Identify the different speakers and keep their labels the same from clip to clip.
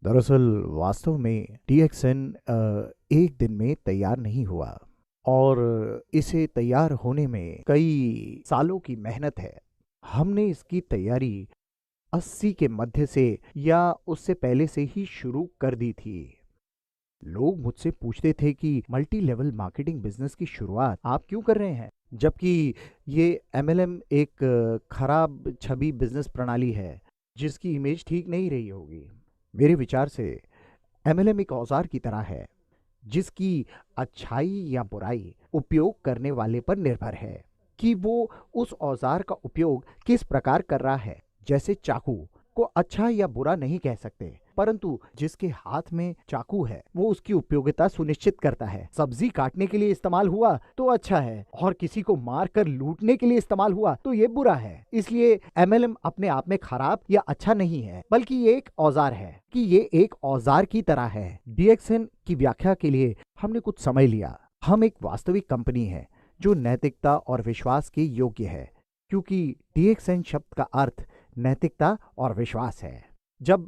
Speaker 1: दरअसल वास्तव में DXN एक दिन में तैयार नहीं हुआ और इसे तैयार होने में कई सालों की मेहनत है। हमने इसकी तैयारी 80 के मध्य से या उससे पहले से ही शुरू कर दी थी। लोग मुझसे पूछते थे कि मल्टी लेवल मार्केटिंग बिजनेस की शुरुआत आप क्यों कर रहे हैं, जबकि ये MLM एक खराब छवि बिजनेस प्रणाली है जिसकी इमेज ठीक नहीं रही होगी। मेरे विचार से MLM एक औजार की तरह है जिसकी अच्छाई या बुराई उपयोग करने वाले पर निर्भर है कि वो उस औजार का उपयोग किस प्रकार कर रहा है। जैसे चाकू को अच्छा या बुरा नहीं कह सकते, परंतु जिसके हाथ में चाकू है वो उसकी उपयोगिता सुनिश्चित करता है। सब्जी काटने के लिए इस्तेमाल हुआ तो अच्छा है और किसी को मार कर लूटने के लिए इस्तेमाल हुआ तो ये बुरा है। इसलिए MLM अपने आप में खराब या अच्छा नहीं है, बल्कि ये एक औजार है कि ये एक औजार की तरह है। DXN की व्याख्या के लिए हमने कुछ समय लिया। हम एक वास्तविक कंपनी है जो नैतिकता और विश्वास के योग्य है, क्योंकि DXN शब्द का अर्थ नैतिकता और विश्वास है। जब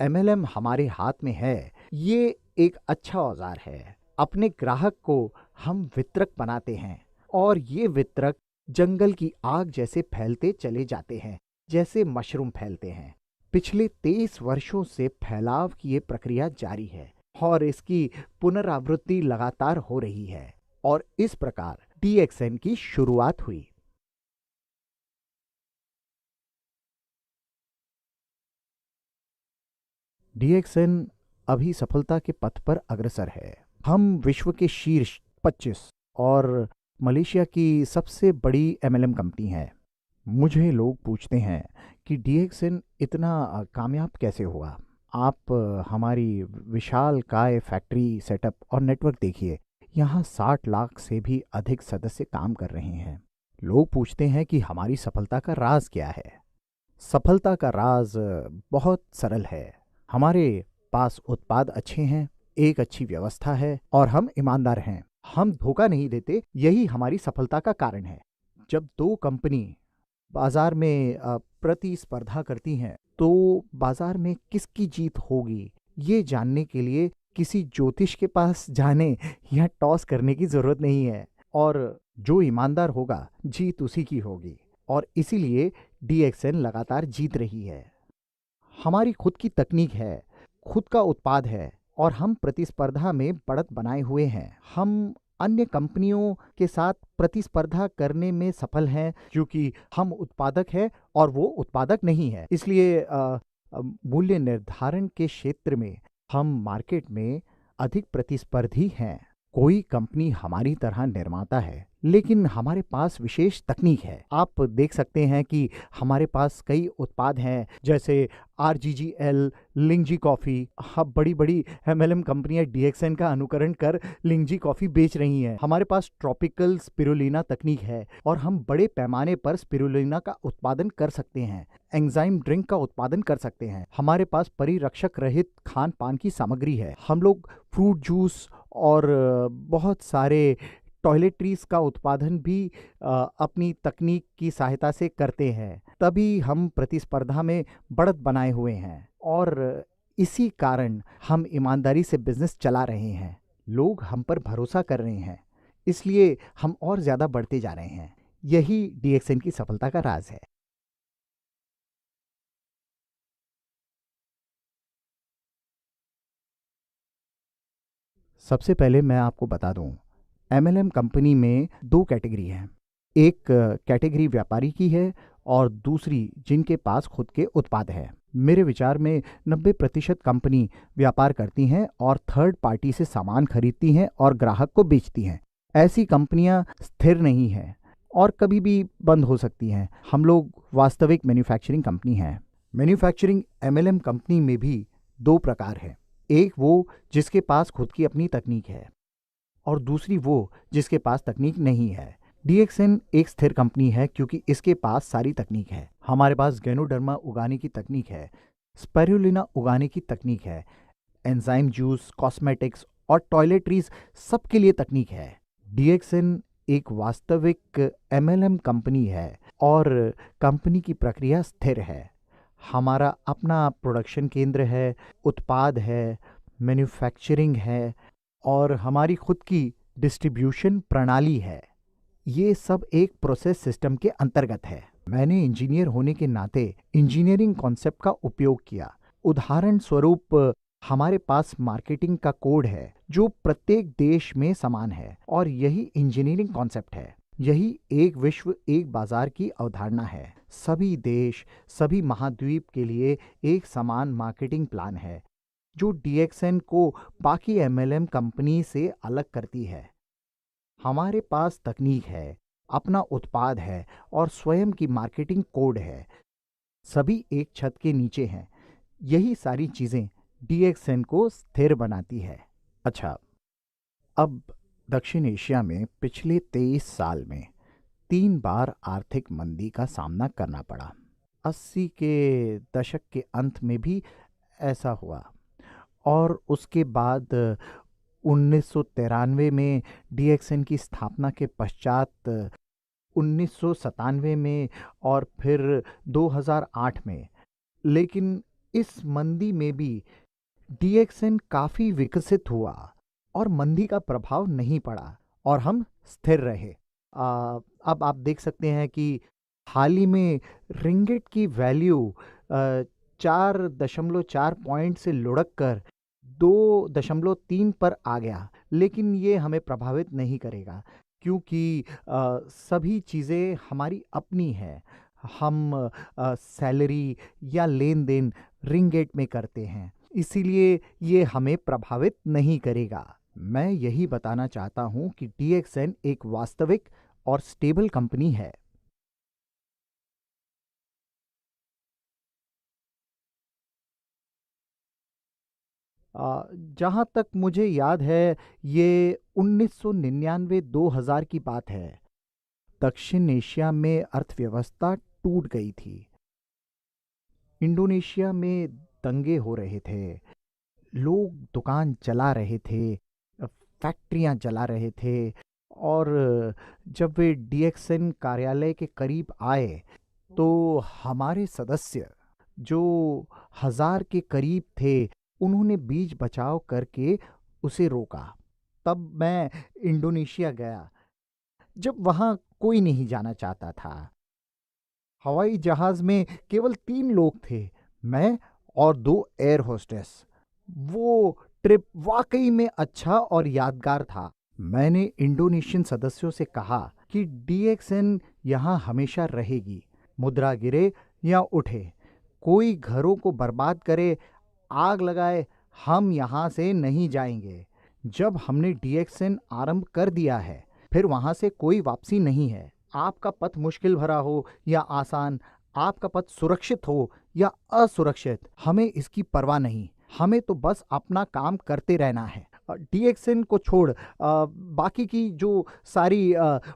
Speaker 1: MLM हमारे हाथ में है, ये एक अच्छा औजार है। अपने ग्राहक को हम वितरक बनाते हैं और ये वितरक जंगल की आग जैसे फैलते चले जाते हैं, जैसे मशरूम फैलते हैं। पिछले 23 वर्षों से फैलाव की ये प्रक्रिया जारी है और इसकी पुनरावृत्ति लगातार हो रही है और इस प्रकार DXN की शुरुआत हुई। DXN अभी सफलता के पथ पर अग्रसर है। हम विश्व के शीर्ष 25 और मलेशिया की सबसे बड़ी MLM कंपनी है। मुझे लोग पूछते हैं कि DXN इतना कामयाब कैसे हुआ। आप हमारी विशाल काय फैक्ट्री सेटअप और नेटवर्क देखिए। यहाँ 60 लाख से भी अधिक सदस्य काम कर रहे हैं। लोग पूछते हैं कि हमारी सफलता का राज क्या है। सफलता का राज बहुत सरल है। हमारे पास उत्पाद अच्छे हैं, एक अच्छी व्यवस्था है और हम ईमानदार हैं। हम धोखा नहीं देते, यही हमारी सफलता का कारण है। जब दो कंपनी बाजार में प्रतिस्पर्धा करती हैं तो बाजार में किसकी जीत होगी ये जानने के लिए किसी ज्योतिष के पास जाने या टॉस करने की जरूरत नहीं है, और जो ईमानदार होगा जीत उसी की होगी। और इसीलिए DXN लगातार जीत रही है। हमारी खुद की तकनीक है, खुद का उत्पाद है और हम प्रतिस्पर्धा में बढ़त बनाए हुए हैं। हम अन्य कंपनियों के साथ प्रतिस्पर्धा करने में सफल हैं क्योंकि हम उत्पादक हैं और वो उत्पादक नहीं है। इसलिए मूल्य निर्धारण के क्षेत्र में हम मार्केट में अधिक प्रतिस्पर्धी हैं। कोई कंपनी हमारी तरह निर्माता है, लेकिन हमारे पास विशेष तकनीक है। आप देख सकते हैं कि हमारे पास कई उत्पाद हैं, जैसे RGGL, लिंगजी कॉफ़ी। अब बड़ी बड़ी MLM कंपनियां DXN का अनुकरण कर लिंगजी कॉफ़ी बेच रही हैं। हमारे पास ट्रॉपिकल स्पिरुलिना तकनीक है और हम बड़े पैमाने पर स्पिरुलिना का उत्पादन कर सकते हैं। एंजाइम ड्रिंक का उत्पादन कर सकते हैं। हमारे पास परिरक्षक रहित खान पान की सामग्री है। हम लोग फ्रूट जूस और बहुत सारे टॉयलेटरीज का उत्पादन भी अपनी तकनीक की सहायता से करते हैं। तभी हम प्रतिस्पर्धा में बढ़त बनाए हुए हैं और इसी कारण हम ईमानदारी से बिजनेस चला रहे हैं। लोग हम पर भरोसा कर रहे हैं, इसलिए हम और ज़्यादा बढ़ते जा रहे हैं। यही DXN की सफलता का राज है। सबसे पहले मैं आपको बता दूं, MLM कंपनी में दो कैटेगरी हैं। एक कैटेगरी व्यापारी की है और दूसरी जिनके पास खुद के उत्पाद है। मेरे विचार में 90% कंपनी व्यापार करती हैं और थर्ड पार्टी से सामान खरीदती हैं और ग्राहक को बेचती हैं। ऐसी कंपनियां स्थिर नहीं हैं और कभी भी बंद हो सकती हैं। हम लोग वास्तविक मैन्युफैक्चरिंग कंपनी हैं। मैन्युफैक्चरिंग MLM कंपनी में भी दो प्रकार है। एक वो जिसके पास खुद की अपनी तकनीक है और दूसरी वो जिसके पास तकनीक नहीं है। DXN एक स्थिर कंपनी है क्योंकि इसके पास सारी तकनीक है। हमारे पास गैनोडर्मा उगाने की तकनीक है, स्पाइरुलिना उगाने की तकनीक है, एंजाइम जूस, कॉस्मेटिक्स और टॉयलेटरीज सबके लिए तकनीक है। DXN एक वास्तविक MLM कंपनी है और कंपनी की प्रक्रिया स्थिर है। हमारा अपना प्रोडक्शन केंद्र है, उत्पाद है, मैन्युफैक्चरिंग है और हमारी खुद की डिस्ट्रीब्यूशन प्रणाली है। ये सब एक प्रोसेस सिस्टम के अंतर्गत है। मैंने इंजीनियर होने के नाते इंजीनियरिंग कॉन्सेप्ट का उपयोग किया। उदाहरण स्वरूप हमारे पास मार्केटिंग का कोड है जो प्रत्येक देश में समान है और यही इंजीनियरिंग कॉन्सेप्ट है। यही एक विश्व एक बाजार की अवधारणा है। सभी देश, सभी महाद्वीप के लिए एक समान मार्केटिंग प्लान है जो डीएक्सएन को बाकी एमएलएम कंपनी से अलग करती है। हमारे पास तकनीक है, अपना उत्पाद है और स्वयं की मार्केटिंग कोड है। सभी एक छत के नीचे हैं। यही सारी चीजें डीएक्सएन को स्थिर बनाती है। अच्छा, अब दक्षिण एशिया में पिछले 23 साल में 3 बार आर्थिक मंदी का सामना करना पड़ा। 80 के दशक के अंत में भी ऐसा हुआ और उसके बाद 1993 में डीएक्सएन की स्थापना के पश्चात 1997 में और फिर 2008 में। लेकिन इस मंदी में भी डीएक्सएन काफी विकसित हुआ और मंदी का प्रभाव नहीं पड़ा और हम स्थिर रहे। अब आप देख सकते हैं कि हाल ही में रिंगिट की वैल्यू 4.4 पॉइंट से लुढ़क कर 2.3 पर आ गया। लेकिन ये हमें प्रभावित नहीं करेगा क्योंकि सभी चीज़ें हमारी अपनी हैं। हम सैलरी या लेन देन रिंगेट में करते हैं, इसीलिए ये हमें प्रभावित नहीं करेगा। मैं यही बताना चाहता हूँ कि डीएक्सएन एक वास्तविक और स्टेबल कंपनी है। जहाँ तक मुझे याद है ये 1999-2000 की बात है। दक्षिण एशिया में अर्थव्यवस्था टूट गई थी। इंडोनेशिया में दंगे हो रहे थे, लोग दुकान जला रहे थे, फैक्ट्रियां जला रहे थे और जब वे डीएक्सएन कार्यालय के करीब आए तो हमारे सदस्य जो 1000 के करीब थे उन्होंने बीच बचाव करके उसे रोका। तब मैं इंडोनेशिया गया जब वहां कोई नहीं जाना चाहता था। हवाई जहाज में केवल 3 लोग थे, मैं और 2 एयर होस्टेस। वो ट्रिप वाकई में अच्छा और यादगार था। मैंने इंडोनेशियन सदस्यों से कहा कि डीएक्सएन यहाँ हमेशा रहेगी। मुद्रा गिरे या उठे, कोई घरों को बर्बाद करे, आग लगाए, हम यहाँ से नहीं जाएंगे। जब हमने डीएक्सएन आरंभ कर दिया है फिर वहाँ से कोई वापसी नहीं है। आपका पथ मुश्किल भरा हो या आसान, आपका पथ सुरक्षित हो या असुरक्षित, हमें इसकी परवाह नहीं। हमें तो बस अपना काम करते रहना है। डीएक्सएन को छोड़ बाकी की जो सारी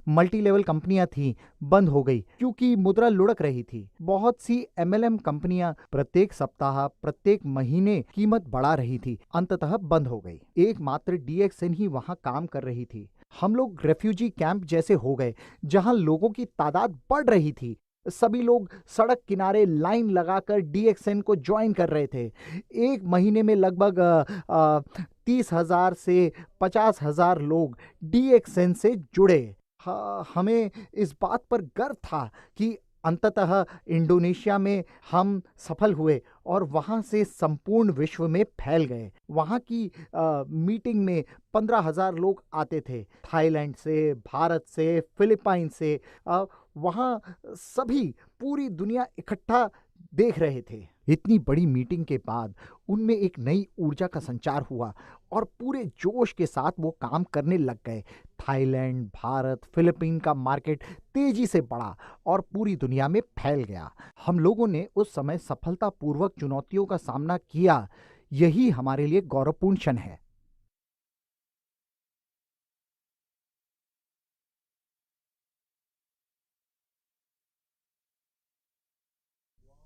Speaker 1: मल्टी लेवल कंपनियां थीं बंद हो गई क्योंकि मुद्रा लुढ़क रही थी। बहुत सी एमएलएम कंपनियां प्रत्येक सप्ताह, प्रत्येक महीने कीमत बढ़ा रही थी, अंततः बंद हो गई। एकमात्र डीएक्सएन ही वहां काम कर रही थी। हम लोग रेफ्यूजी कैंप जैसे हो गए जहां लोगों की तादाद बढ़ रही थी। सभी लोग सड़क किनारे लाइन लगाकर डीएक्सएन को ज्वाइन कर रहे थे। एक महीने में लगभग 30,000 से 50,000 लोग डीएक्सएन से जुड़े। हमें इस बात पर गर्व था कि अंततः इंडोनेशिया में हम सफल हुए और वहाँ से संपूर्ण विश्व में फैल गए। वहाँ की मीटिंग में 15,000 लोग आते थे, थाईलैंड से, भारत से, फिलीपाइन से। वहाँ सभी, पूरी दुनिया इकट्ठा देख रहे थे। इतनी बड़ी मीटिंग के बाद उनमें एक नई ऊर्जा का संचार हुआ और पूरे जोश के साथ वो काम करने लग गए। थाईलैंड, भारत, फिलीपीन का मार्केट तेजी से बढ़ा और पूरी दुनिया में फैल गया। हम लोगों ने उस समय सफलतापूर्वक चुनौतियों का सामना किया। यही हमारे लिए गौरवपूर्ण क्षण है।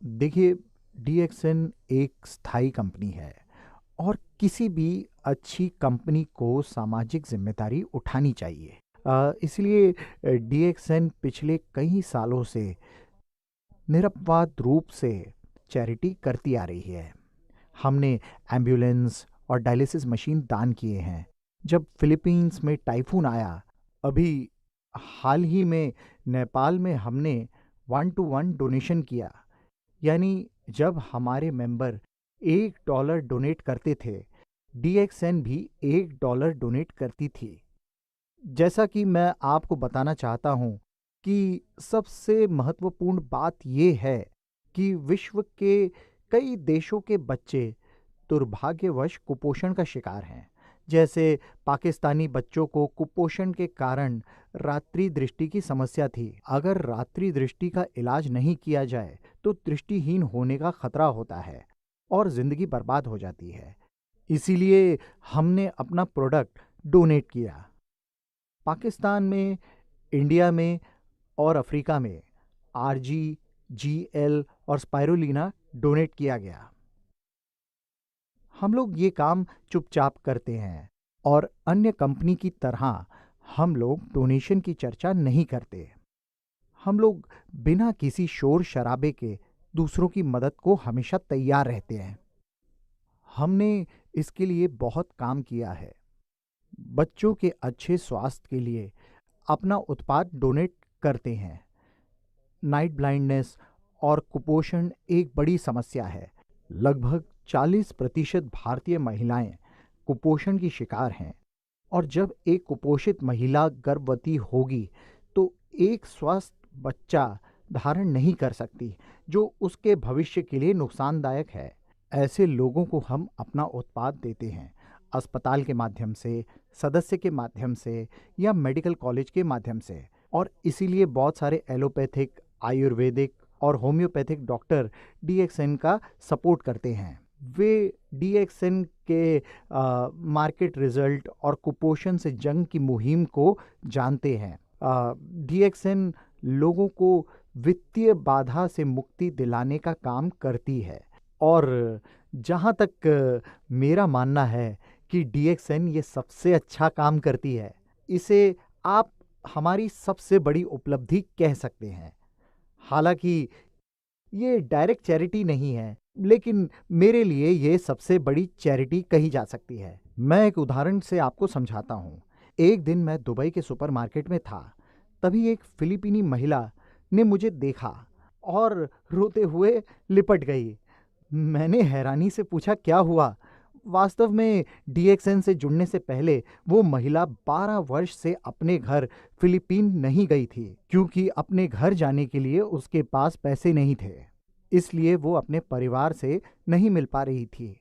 Speaker 1: देखिए, डीएक्सएन एक स्थायी कंपनी है और किसी भी अच्छी कंपनी को सामाजिक जिम्मेदारी उठानी चाहिए। इसलिए डीएक्सएन पिछले कई सालों से निरपवाद रूप से चैरिटी करती आ रही है। हमने एम्बुलेंस और डायलिसिस मशीन दान किए हैं। जब फिलीपींस में टाइफून आया, अभी हाल ही में नेपाल में हमने 1-to-1 डोनेशन किया। यानी जब हमारे मेंबर $1 डोनेट करते थे, DXN भी $1 डोनेट करती थी। जैसा कि मैं आपको बताना चाहता हूँ कि सबसे महत्वपूर्ण बात ये है कि विश्व के कई देशों के बच्चे दुर्भाग्यवश कुपोषण का शिकार हैं। जैसे पाकिस्तानी बच्चों को कुपोषण के कारण रात्रि दृष्टि की समस्या थी। अगर रात्रि दृष्टि का इलाज नहीं किया जाए तो दृष्टिहीन होने का खतरा होता है और जिंदगी बर्बाद हो जाती है। इसीलिए हमने अपना प्रोडक्ट डोनेट किया। पाकिस्तान में, इंडिया में और अफ्रीका में RG, GL और स्पाइरुलिना डोनेट किया गया। हम लोग ये काम चुपचाप करते हैं और अन्य कंपनी की तरह हम लोग डोनेशन की चर्चा नहीं करते। हम लोग बिना किसी शोर शराबे के दूसरों की मदद को हमेशा तैयार रहते हैं। हमने इसके लिए बहुत काम किया है। बच्चों के अच्छे स्वास्थ्य के लिए अपना उत्पाद डोनेट करते हैं। नाइट ब्लाइंडनेस और कुपोषण एक बड़ी समस्या है। लगभग 40% भारतीय महिलाएं कुपोषण की शिकार हैं और जब एक कुपोषित महिला गर्भवती होगी तो एक स्वस्थ बच्चा धारण नहीं कर सकती, जो उसके भविष्य के लिए नुकसानदायक है। ऐसे लोगों को हम अपना उत्पाद देते हैं, अस्पताल के माध्यम से, सदस्य के माध्यम से या मेडिकल कॉलेज के माध्यम से। और इसीलिए बहुत सारे एलोपैथिक, आयुर्वेदिक और होम्योपैथिक डॉक्टर DXN का सपोर्ट करते हैं। वे DXN के मार्केट रिजल्ट और कुपोषण से जंग की मुहिम को जानते हैं। DXN लोगों को वित्तीय बाधा से मुक्ति दिलाने का काम करती है और जहाँ तक मेरा मानना है कि DXN ये सबसे अच्छा काम करती है। इसे आप हमारी सबसे बड़ी उपलब्धि कह सकते हैं। हालांकि ये डायरेक्ट चैरिटी नहीं है, लेकिन मेरे लिए ये सबसे बड़ी चैरिटी कही जा सकती है। मैं एक उदाहरण से आपको समझाता हूँ। एक दिन मैं दुबई के सुपरमार्केट में था, तभी एक फिलीपीनी महिला ने मुझे देखा और रोते हुए लिपट गई। मैंने हैरानी से पूछा, क्या हुआ? वास्तव में DXN से जुड़ने से पहले वो महिला 12 वर्ष से अपने घर फिलीपीन नहीं गई थी, क्योंकि अपने घर जाने के लिए उसके पास पैसे नहीं थे। इसलिए वो अपने परिवार से नहीं मिल पा रही थी।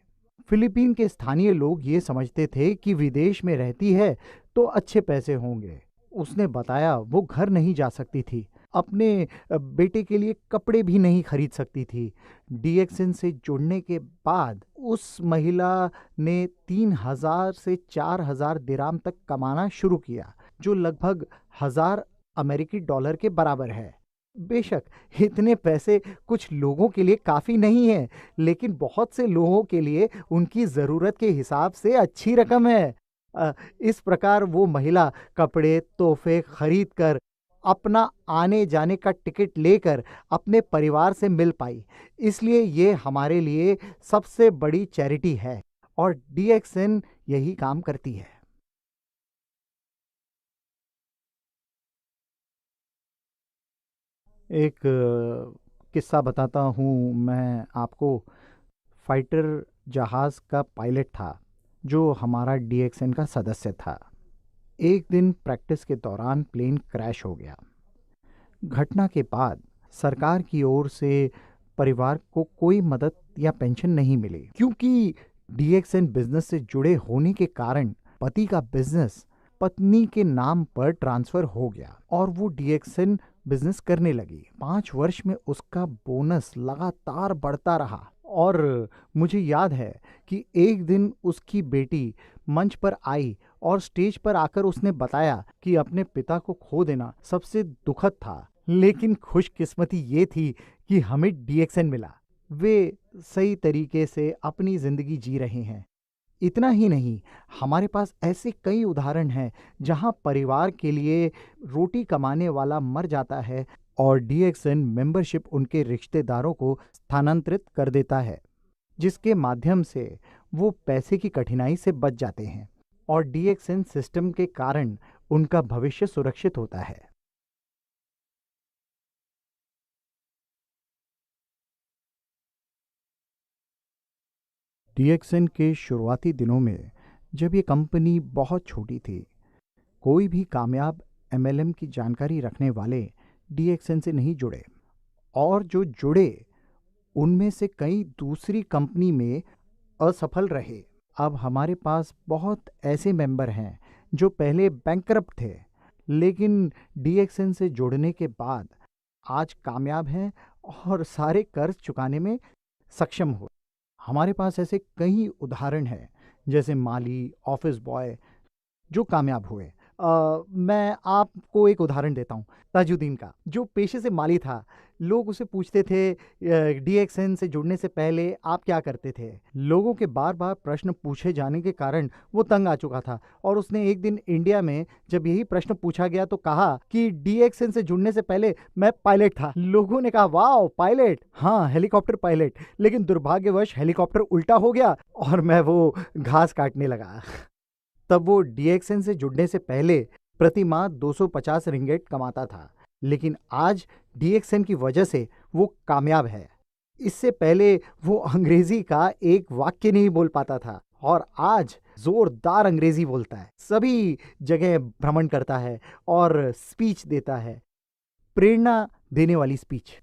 Speaker 1: फिलीपीन के स्थानीय लोग ये समझते थे कि विदेश में रहती है तो अच्छे पैसे होंगे। उसने बताया वो घर नहीं जा सकती थी, अपने बेटे के लिए कपड़े भी नहीं खरीद सकती थी। DXN से जुड़ने के बाद उस महिला ने 3,000 से 4,000 दिराम तक कमाना शुरू किया, जो लगभग $1,000 के बराबर है। बेशक इतने पैसे कुछ लोगों के लिए काफ़ी नहीं है, लेकिन बहुत से लोगों के लिए उनकी ज़रूरत के हिसाब से अच्छी रकम है। इस प्रकार वो महिला कपड़े, तोहफे खरीद कर, अपना आने जाने का टिकट लेकर अपने परिवार से मिल पाई। इसलिए ये हमारे लिए सबसे बड़ी चैरिटी है और DXN यही काम करती है। एक किस्सा बताता हूँ मैं आपको। फाइटर जहाज़ का पायलट था जो हमारा DXN का सदस्य था। एक दिन प्रैक्टिस के दौरान प्लेन क्रैश हो गया। घटना के बाद सरकार की ओर से परिवार को कोई मदद या पेंशन नहीं मिली, क्योंकि DXN बिजनेस से जुड़े होने के कारण पति का बिजनेस पत्नी के नाम पर ट्रांसफर हो गया और वो DXN बिजनेस करने लगी। 5 वर्ष में उसका बोनस लगातार बढ़ता रहा और मुझे याद है कि एक दिन उसकी बेटी मंच पर आई और स्टेज पर आकर उसने बताया कि अपने पिता को खो देना सबसे दुखद था, लेकिन खुशकिस्मती ये थी कि हमें DXN मिला। वे सही तरीके से अपनी जिंदगी जी रहे हैं। इतना ही नहीं, हमारे पास ऐसे कई उदाहरण हैं जहां परिवार के लिए रोटी कमाने वाला मर जाता है और DXN मेंबरशिप उनके रिश्तेदारों को स्थानांतरित कर देता है, जिसके माध्यम से वो पैसे की कठिनाई से बच जाते हैं और DXN सिस्टम के कारण उनका भविष्य सुरक्षित होता है। DXN के शुरुआती दिनों में जब ये कंपनी बहुत छोटी थी, कोई भी कामयाब MLM की जानकारी रखने वाले DXN से नहीं जुड़े, और जो जुड़े उनमें से कई दूसरी कंपनी में असफल रहे। अब हमारे पास बहुत ऐसे मेंबर हैं जो पहले बैंकरप्ट थे, लेकिन DXN से जुड़ने के बाद आज कामयाब हैं और सारे कर्ज चुकाने में सक्षम हो। हमारे पास ऐसे कई उदाहरण हैं, जैसे माली, ऑफिस बॉय जो कामयाब हुए। मैं आपको एक उदाहरण देता हूँ, ताजुद्दीन का, जो पेशे से माली था। लोग उसे पूछते थे DXN से जुड़ने से पहले आप क्या करते थे। लोगों के बार बार प्रश्न पूछे जाने के कारण वो तंग आ चुका था, और उसने एक दिन इंडिया में जब यही प्रश्न पूछा गया तो कहा कि DXN से जुड़ने से पहले मैं पायलट था। लोगों ने कहा, वाह पायलट, हाँ हेलीकॉप्टर पायलट, लेकिन दुर्भाग्यवश हेलीकॉप्टर उल्टा हो गया और मैं वो घास काटने लगा। तब वो DXN से जुड़ने से पहले प्रति माह 250 रिंगेट कमाता था, लेकिन आज DXN की वजह से वो कामयाब है। इससे पहले वो अंग्रेजी का एक वाक्य नहीं बोल पाता था, और आज जोरदार अंग्रेजी बोलता है, सभी जगह भ्रमण करता है और स्पीच देता है, प्रेरणा देने वाली स्पीच।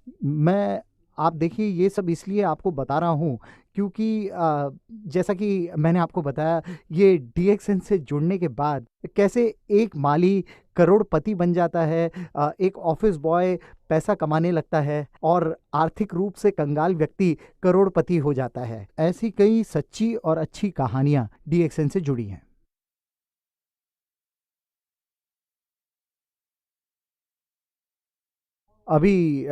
Speaker 1: आप देखिए, ये सब इसलिए आपको बता रहा हूँ क्योंकि जैसा कि मैंने आपको बताया, ये DXN से जुड़ने के बाद कैसे एक माली करोड़पति बन जाता है, एक ऑफिस बॉय पैसा कमाने लगता है, और आर्थिक रूप से कंगाल व्यक्ति करोड़पति हो जाता है। ऐसी कई सच्ची और अच्छी कहानियाँ DXN से जुड़ी हैं। अभी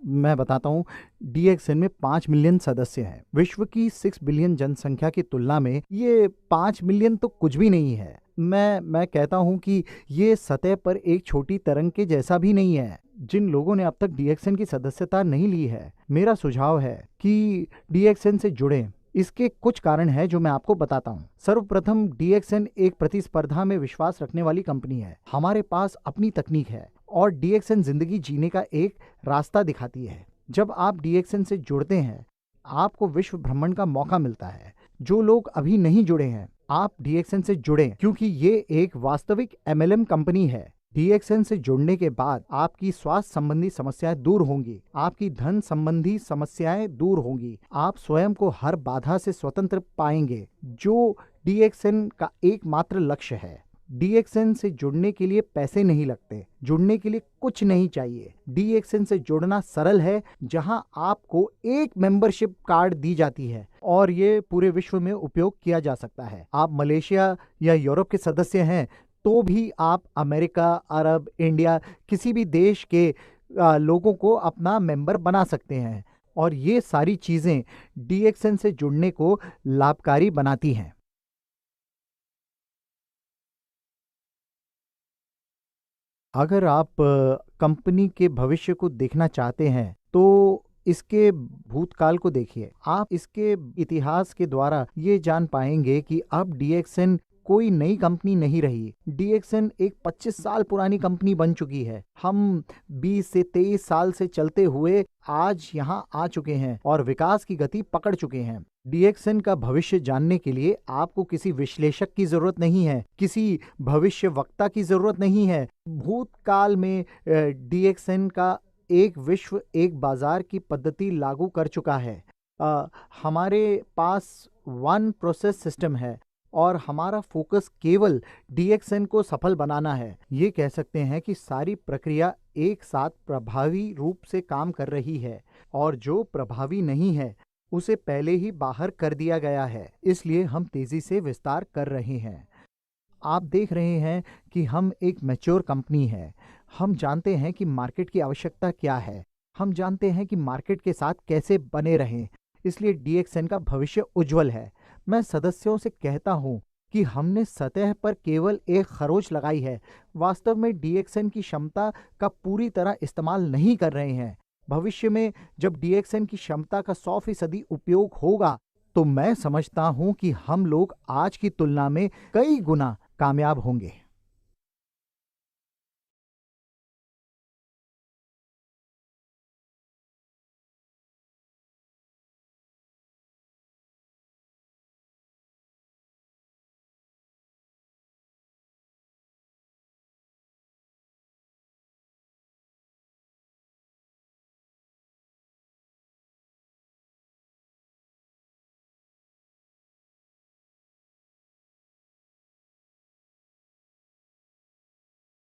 Speaker 1: मैं बताता हूँ, DXN में 5 मिलियन सदस्य हैं। विश्व की 6 बिलियन जनसंख्या की तुलना में ये 5 मिलियन तो कुछ भी नहीं है। मैं कहता हूँ कि ये सतह पर एक छोटी तरंग के जैसा भी नहीं है। जिन लोगों ने अब तक DXN की सदस्यता नहीं ली है, मेरा सुझाव है कि DXN से जुड़ें। इसके कुछ कारण हैं जो मैं आपको बताता हूँ। सर्वप्रथम, DXN एक प्रतिस्पर्धा में विश्वास रखने वाली कंपनी है। हमारे पास अपनी तकनीक है और DXN जिंदगी जीने का एक रास्ता दिखाती है। जब आप DXN से जुड़ते हैं, आपको विश्व भ्रमण का मौका मिलता है। जो लोग अभी नहीं जुड़े हैं, आप DXN से जुड़ें, क्योंकि ये एक वास्तविक MLM कंपनी है। DXN से जुड़ने के बाद आपकी स्वास्थ्य संबंधी समस्याएं दूर होंगी, आपकी धन संबंधी समस्याएं दूर होंगी, आप स्वयं को हर बाधा से स्वतंत्र पाएंगे, जो DXN का एकमात्र लक्ष्य है। DXN से जुड़ने के लिए पैसे नहीं लगते, जुड़ने के लिए कुछ नहीं चाहिए। DXN से जुड़ना सरल है, जहां आपको एक मेंबरशिप कार्ड दी जाती है और ये पूरे विश्व में उपयोग किया जा सकता है। आप मलेशिया या यूरोप के सदस्य हैं तो भी आप अमेरिका, अरब, इंडिया, किसी भी देश के लोगों को अपना मेंबर बना सकते हैं, और ये सारी चीजें DXN से जुड़ने को लाभकारी बनाती हैं। अगर आप कंपनी के भविष्य को देखना चाहते हैं तो इसके भूतकाल को देखिए। आप इसके इतिहास के द्वारा ये जान पाएंगे कि अब DXN कोई नई कंपनी नहीं रही। DXN एक 25 साल पुरानी कंपनी बन चुकी है। हम 20 से 23 साल से चलते हुए आज यहाँ आ चुके हैं और विकास की गति पकड़ चुके हैं। DXN का भविष्य जानने के लिए आपको किसी विश्लेषक की जरूरत नहीं है, किसी भविष्य वक्ता की जरूरत नहीं है। भूतकाल में DXN का एक विश्व एक बाजार की पद्धति लागू कर चुका है। हमारे पास वन प्रोसेस सिस्टम है और हमारा फोकस केवल DXN को सफल बनाना है। ये कह सकते हैं कि सारी प्रक्रिया एक साथ प्रभावी रूप से काम कर रही है, और जो प्रभावी नहीं है उसे पहले ही बाहर कर दिया गया है। इसलिए हम तेजी से विस्तार कर रहे हैं। आप देख रहे हैं कि हम एक मैच्योर कंपनी है। हम जानते हैं कि मार्केट की आवश्यकता क्या है, हम जानते हैं कि मार्केट के साथ कैसे बने रहें। इसलिए DXN का भविष्य उज्जवल है। मैं सदस्यों से कहता हूं कि हमने सतह पर केवल एक खरोंच लगाई है, वास्तव में डीएक्सएन की क्षमता का पूरी तरह इस्तेमाल नहीं कर रहे हैं। भविष्य में जब डीएक्सएन की क्षमता का 100% उपयोग होगा तो मैं समझता हूं कि हम लोग आज की तुलना में कई गुना कामयाब होंगे।